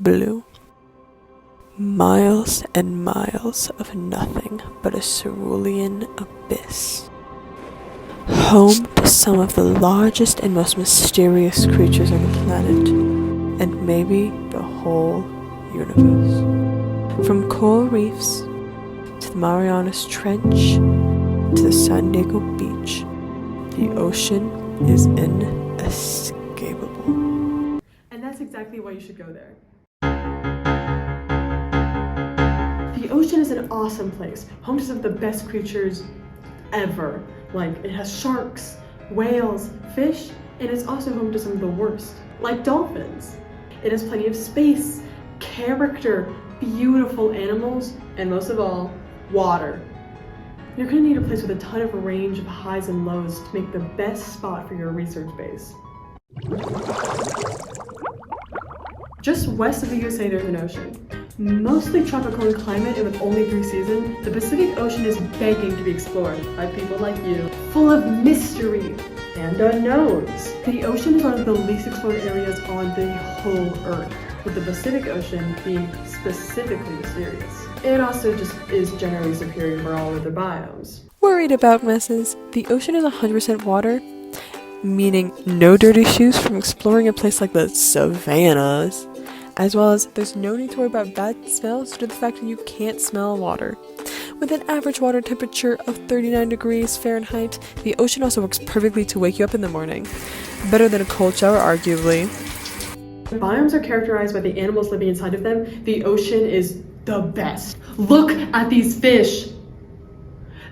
blue. Miles and miles of nothing but a cerulean abyss. Home to some of the largest and most mysterious creatures on the planet, and maybe the whole universe. From coral reefs, to the Marianas Trench, to the San Diego Beach, the ocean is inescapable. And that's exactly why you should go there. The ocean is an awesome place, home to some of the best creatures ever. Like, it has sharks, whales, fish, and it's also home to some of the worst, like dolphins. It has plenty of space, character, beautiful animals, and most of all, water. You're gonna need a place with a ton of range of highs and lows to make the best spot for your research base. Just west of the USA, there's an ocean. Mostly tropical in climate and with only 3 seasons, the Pacific Ocean is begging to be explored by people like you. Full of mystery and unknowns. The ocean is one of the least explored areas on the whole Earth, with the Pacific Ocean being specifically mysterious. It also just is generally superior for all other biomes. Worried about messes? The ocean is 100% water, meaning no dirty shoes from exploring a place like the savannas. As well as there's no need to worry about bad smells due to the fact that you can't smell water. With an average water temperature of 39 degrees Fahrenheit, the ocean also works perfectly to wake you up in the morning. Better than a cold shower, arguably. Biomes are characterized by the animals living inside of them. The ocean is the best. Look at these fish.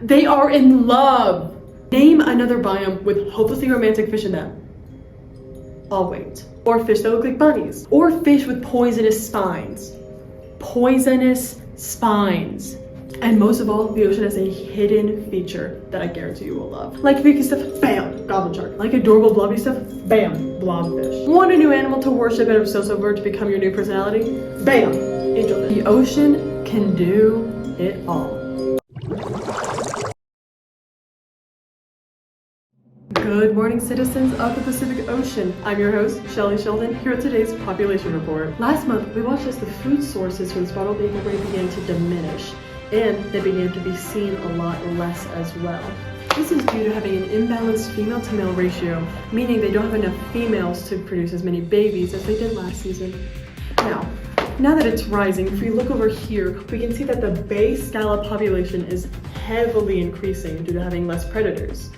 They are in love. Name another biome with hopelessly romantic fish in them. I'll wait. Or fish that look like bunnies. Or fish with poisonous spines. Poisonous spines. And most of all, the ocean has a hidden feature that I guarantee you will love. Like freaky stuff, bam, goblin shark. Like adorable blobby stuff, bam, blobfish. Want a new animal to worship and obsess over to become your new personality? Bam, angelfish. The ocean can do it all. Good morning, citizens of the Pacific Ocean. I'm your host, Shelly Sheldon, here with today's population report. Last month, we watched as the food sources for the spotted eagle ray began to diminish, and they began to be seen a lot less as well. This is due to having an imbalanced female-to-male ratio, meaning they don't have enough females to produce as many babies as they did last season. Now that it's rising, if we look over here, we can see that the bay scallop population is heavily increasing due to having less predators,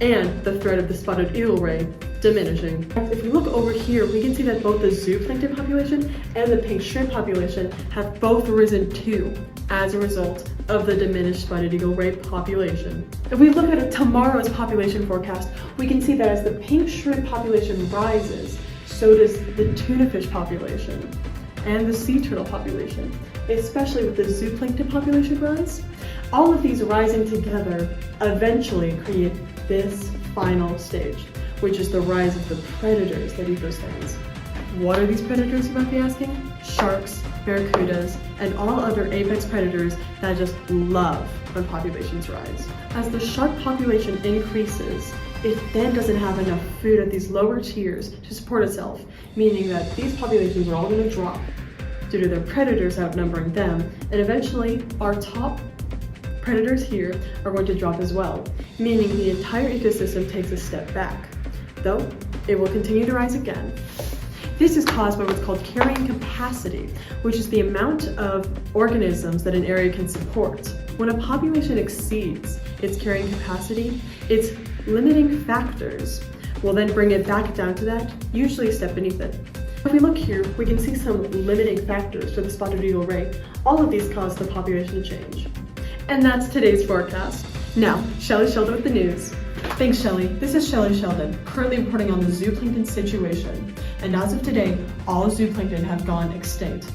and the threat of the spotted eagle ray diminishing. If we look over here, we can see that both the zooplankton population and the pink shrimp population have both risen too as a result of the diminished spotted eagle ray population. If we look at tomorrow's population forecast, we can see that as the pink shrimp population rises, so does the tuna fish population and the sea turtle population, especially with the zooplankton population rise. All of these rising together eventually create this final stage, which is the rise of the predators that eat those things. What are these predators, you might be asking? Sharks, barracudas, and all other apex predators that just love when populations rise. As the shark population increases, it then doesn't have enough food at these lower tiers to support itself, meaning that these populations are all going to drop due to their predators outnumbering them, and eventually our top predators here are going to drop as well, meaning the entire ecosystem takes a step back, though it will continue to rise again. This is caused by what's called carrying capacity, which is the amount of organisms that an area can support. When a population exceeds its carrying capacity, its limiting factors will then bring it back down to that, usually a step beneath it. If we look here, we can see some limiting factors for the spotted eagle ray. All of these cause the population to change. And that's today's forecast. Now, Shelly Sheldon with the news. Thanks, Shelly. This is Shelly Sheldon, currently reporting on the zooplankton situation. And as of today, all zooplankton have gone extinct.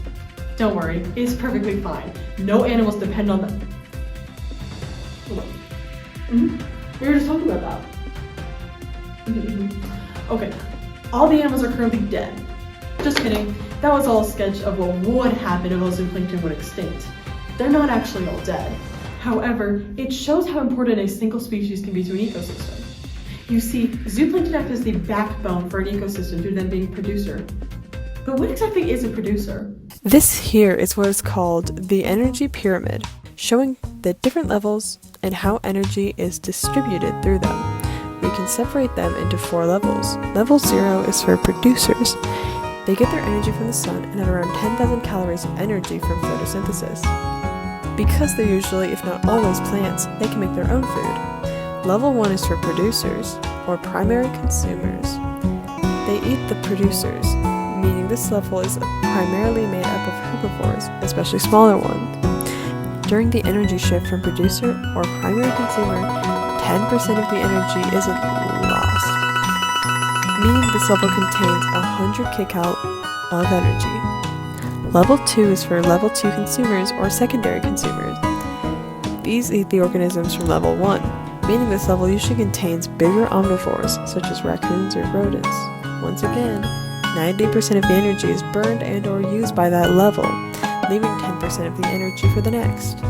Don't worry, it's perfectly fine. No animals depend on them. Hold on. We were just talking about that. Okay, all the animals are currently dead. Just kidding, that was all a sketch of what would happen if all zooplankton would extinct. They're not actually all dead. However, it shows how important a single species can be to an ecosystem. You see, zooplankton acts as the backbone for an ecosystem due to them being producer. But what exactly is a producer? This here is what is called the energy pyramid, showing the different levels and how energy is distributed through them. We can separate them into 4 levels. Level 0 is for producers. They get their energy from the sun and have around 10,000 calories of energy from photosynthesis. Because they're usually, if not always, plants, they can make their own food. Level 1 is for producers, or primary consumers. They eat the producers, meaning this level is primarily made up of herbivores, especially smaller ones. During the energy shift from producer or primary consumer, 10% of the energy isn't lost, meaning this level contains 100 kcal of energy. Level 2 is for level 2 consumers or secondary consumers. These eat the organisms from level 1, meaning this level usually contains bigger omnivores such as raccoons or rodents. Once again, 90% of the energy is burned and or used by that level, leaving 10% of the energy for the next,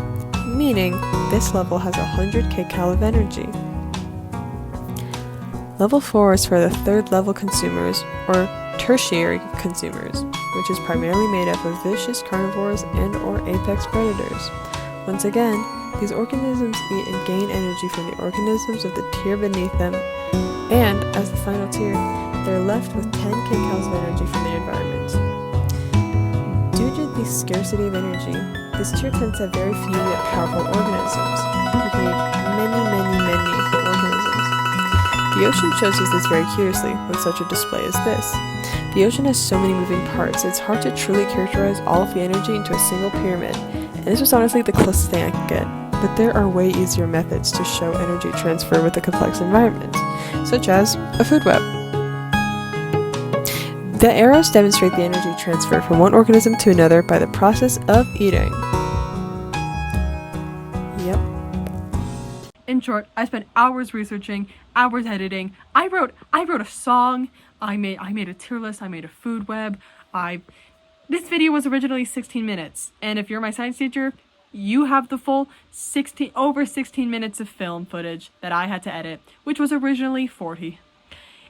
meaning this level has 100 kcal of energy. Level 4 is for the third level consumers, or tertiary consumers, which is primarily made up of vicious carnivores and or apex predators. Once again, these organisms eat and gain energy from the organisms of the tier beneath them, and as the final tier, they're left with 10 kcals of energy from the environment. Due to the scarcity of energy, this tier tends to have very few yet powerful organisms. We can eat many organisms. The ocean shows us this very curiously with such a display as this. The ocean has so many moving parts, it's hard to truly characterize all of the energy into a single pyramid, and this was honestly the closest thing I could get. But there are way easier methods to show energy transfer with a complex environment, such as a food web. The arrows demonstrate the energy transfer from one organism to another by the process of eating. Yep. In short, I spent hours researching, hours editing. I wrote a song. I made a tier list. I made a food web. This video was originally 16 minutes, and if you're my science teacher, you have the full 16 minutes of film footage that I had to edit, which was originally 40.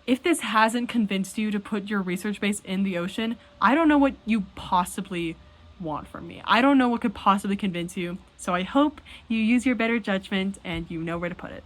If this hasn't convinced you to put your research base in the ocean, I don't know what you possibly want from me. I don't know what could possibly convince you, so I hope you use your better judgment and you know where to put it.